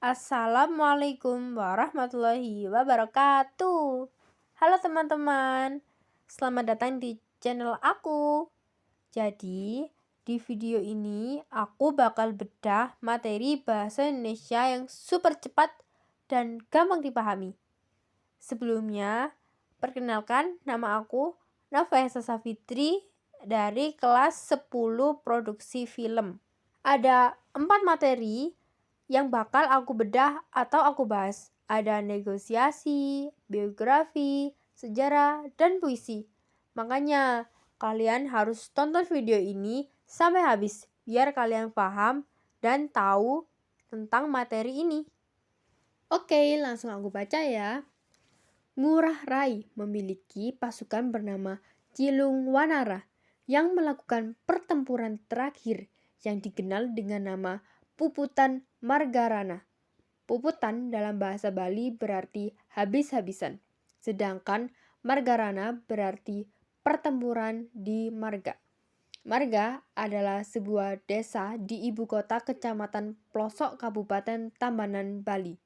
Assalamualaikum warahmatullahi wabarakatuh. Halo teman-teman, selamat datang di channel aku. Jadi, di video ini aku bakal bedah materi bahasa Indonesia yang super cepat dan gampang dipahami. Sebelumnya, perkenalkan nama aku Nova Esa Safitri dari kelas 10 produksi film. Ada 4 materi yang bakal aku bedah atau aku bahas. Ada negosiasi, biografi, sejarah, dan puisi. Makanya kalian harus tonton video ini sampai habis biar kalian paham dan tahu tentang materi ini. Oke, langsung aku baca ya. Ngurah Rai memiliki pasukan bernama Cilung Wanara yang melakukan pertempuran terakhir yang dikenal dengan nama Puputan Margarana. Puputan dalam bahasa Bali berarti habis-habisan, sedangkan Margarana berarti pertempuran di Marga. Marga adalah sebuah desa di ibu kota kecamatan Plosok Kabupaten Tabanan, Bali.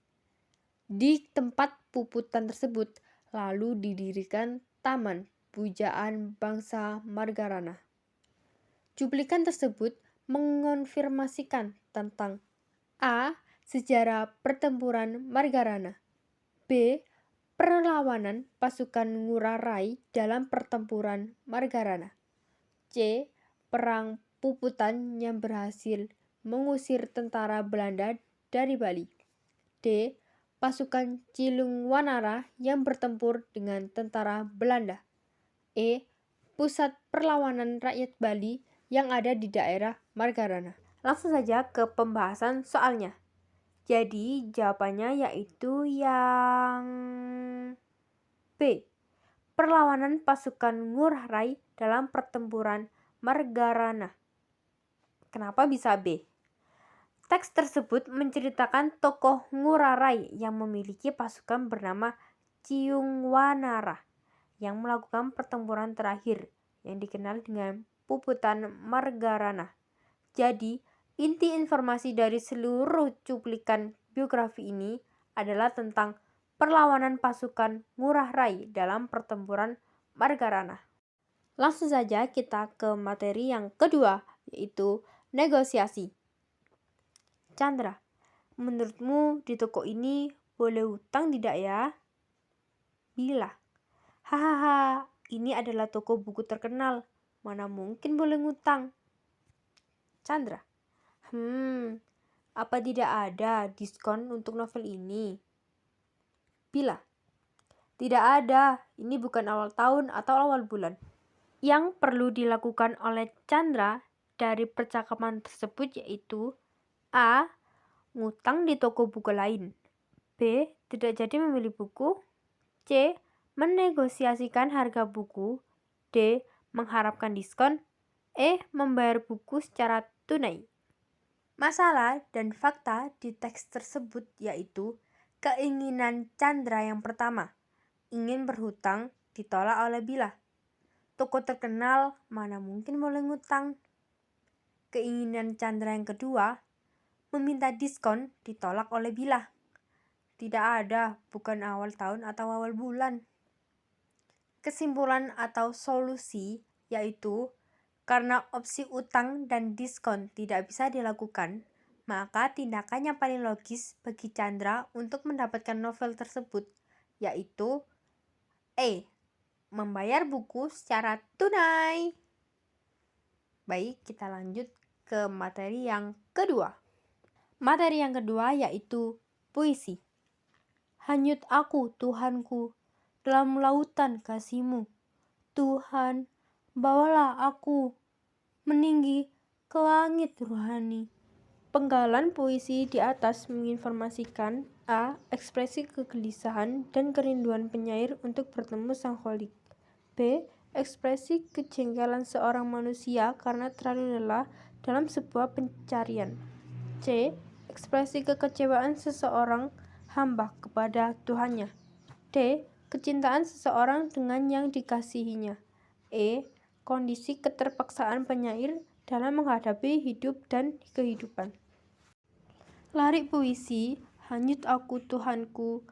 Di tempat puputan tersebut lalu didirikan Taman Pujaan Bangsa Margarana. Cuplikan tersebut mengonfirmasikan tentang A. Sejarah pertempuran Margarana, B. Perlawanan pasukan Ngurah Rai dalam pertempuran Margarana, C. Perang Puputan yang berhasil mengusir tentara Belanda dari Bali, D. Pasukan Cilung Wanara yang bertempur dengan tentara Belanda, E. Pusat perlawanan rakyat Bali yang ada di daerah Margarana. Langsung saja ke pembahasan soalnya. Jadi jawabannya yaitu yang B. Perlawanan pasukan Ngurah Rai dalam pertempuran Margarana. Kenapa bisa B? Teks tersebut menceritakan tokoh Ngurah Rai yang memiliki pasukan bernama Ciung Wanara yang melakukan pertempuran terakhir yang dikenal dengan Puputan Margarana. Jadi, inti informasi dari seluruh cuplikan biografi ini adalah tentang perlawanan pasukan Ngurah Rai dalam pertempuran Margarana. Langsung saja kita ke materi yang kedua, yaitu negosiasi. Chandra, menurutmu di toko ini boleh hutang tidak ya? Bila, hahaha, ini adalah toko buku terkenal, mana mungkin boleh ngutang? Chandra, apa tidak ada diskon untuk novel ini? Bila, tidak ada, ini bukan awal tahun atau awal bulan. Yang perlu dilakukan oleh Chandra dari percakapan tersebut yaitu A. Ngutang di toko buku lain, B. Tidak jadi membeli buku, C. Menegosiasikan harga buku, D. Mengharapkan diskon, E. Membayar buku secara tunai. Masalah dan fakta di teks tersebut yaitu keinginan Chandra yang pertama, ingin berhutang, ditolak oleh Bila. Toko terkenal, mana mungkin boleh ngutang. Keinginan Chandra yang kedua, meminta diskon, ditolak oleh Bila. Tidak ada, bukan awal tahun atau awal bulan. Kesimpulan atau solusi yaitu karena opsi utang dan diskon tidak bisa dilakukan, maka tindakan yang paling logis bagi Chandra untuk mendapatkan novel tersebut yaitu E. Membayar buku secara tunai. Baik, kita lanjut ke materi yang kedua. Materi yang kedua yaitu puisi. Hanyut aku, Tuhanku, dalam lautan kasih-Mu. Tuhan, bawalah aku meninggi ke langit rohani. Penggalan puisi di atas menginformasikan A. Ekspresi kegelisahan dan kerinduan penyair untuk bertemu Sang Kholik, B. Ekspresi kejengkelan seorang manusia karena terlalu lelah dalam sebuah pencarian, C. Ekspresi kekecewaan seseorang hamba kepada Tuhannya, D. Kecintaan seseorang dengan yang dikasihinya, E. Kondisi keterpaksaan penyair dalam menghadapi hidup dan kehidupan. Larik puisi Hanyut aku Tuhanku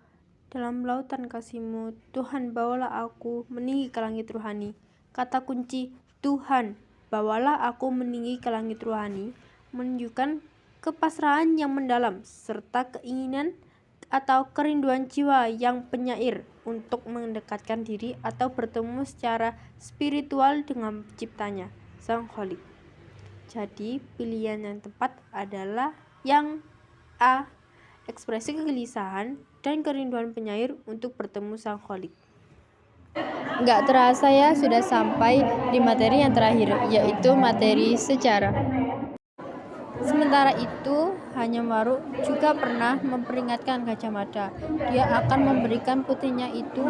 dalam lautan kasih-Mu. Tuhan, bawalah aku meninggi ke langit rohani. Kata kunci Tuhan, bawalah aku meninggi ke langit rohani menunjukkan kepasrahan yang mendalam serta keinginan atau kerinduan jiwa yang penyair untuk mendekatkan diri atau bertemu secara spiritual dengan penciptanya, Sang Kholik. Jadi pilihan yang tepat adalah yang A. Ekspresi kegelisahan dan kerinduan penyair untuk bertemu Sang Kholik. Nggak terasa ya sudah sampai di materi yang terakhir, yaitu materi sejarah. Sementara itu, Hanyam Waruk juga pernah memperingatkan Gajah Mada. Dia akan memberikan putrinya itu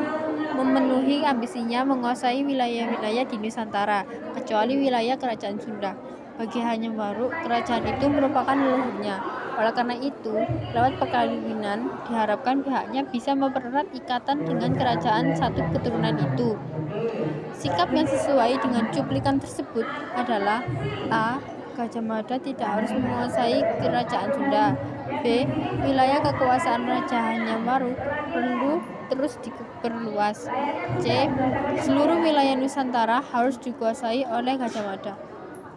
memenuhi ambisinya menguasai wilayah-wilayah di Nusantara, kecuali wilayah kerajaan Sunda. Bagi Hanyam Waruk, kerajaan itu merupakan leluhurnya. Oleh karena itu, lewat perkawinan diharapkan pihaknya bisa mempererat ikatan dengan kerajaan satu keturunan itu. Sikap yang sesuai dengan cuplikan tersebut adalah A. Gajah Mada tidak harus menguasai kerajaan Sunda. B. Wilayah kekuasaan Raja Hanyam Waruk perlu terus diperluas. C. Seluruh wilayah Nusantara harus dikuasai oleh Gajah Mada.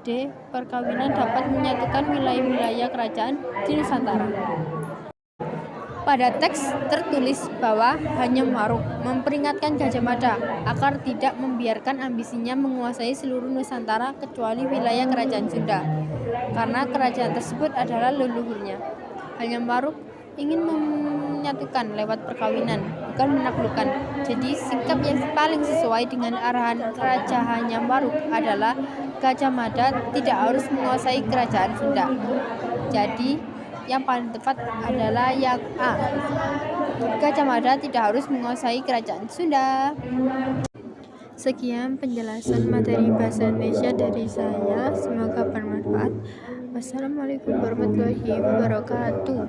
D. Perkawinan dapat menyatukan wilayah-wilayah kerajaan di Nusantara. Pada teks tertulis bahwa Hanyam Waruk memperingatkan Gajah Mada agar tidak membiarkan ambisinya menguasai seluruh Nusantara kecuali wilayah kerajaan Sunda, karena kerajaan tersebut adalah leluhurnya. Hanyam Waruk ingin menyatukan lewat perkawinan, bukan menaklukkan. Jadi sikap yang paling sesuai dengan arahan Raja Hanyam Waruk adalah Gajah Mada tidak harus menguasai kerajaan Sunda. Jadi yang paling tepat adalah yang A. Gajah Mada tidak harus menguasai kerajaan Sunda. Sekian penjelasan materi bahasa Indonesia dari saya. Semoga bermanfaat. Wassalamualaikum warahmatullahi wabarakatuh.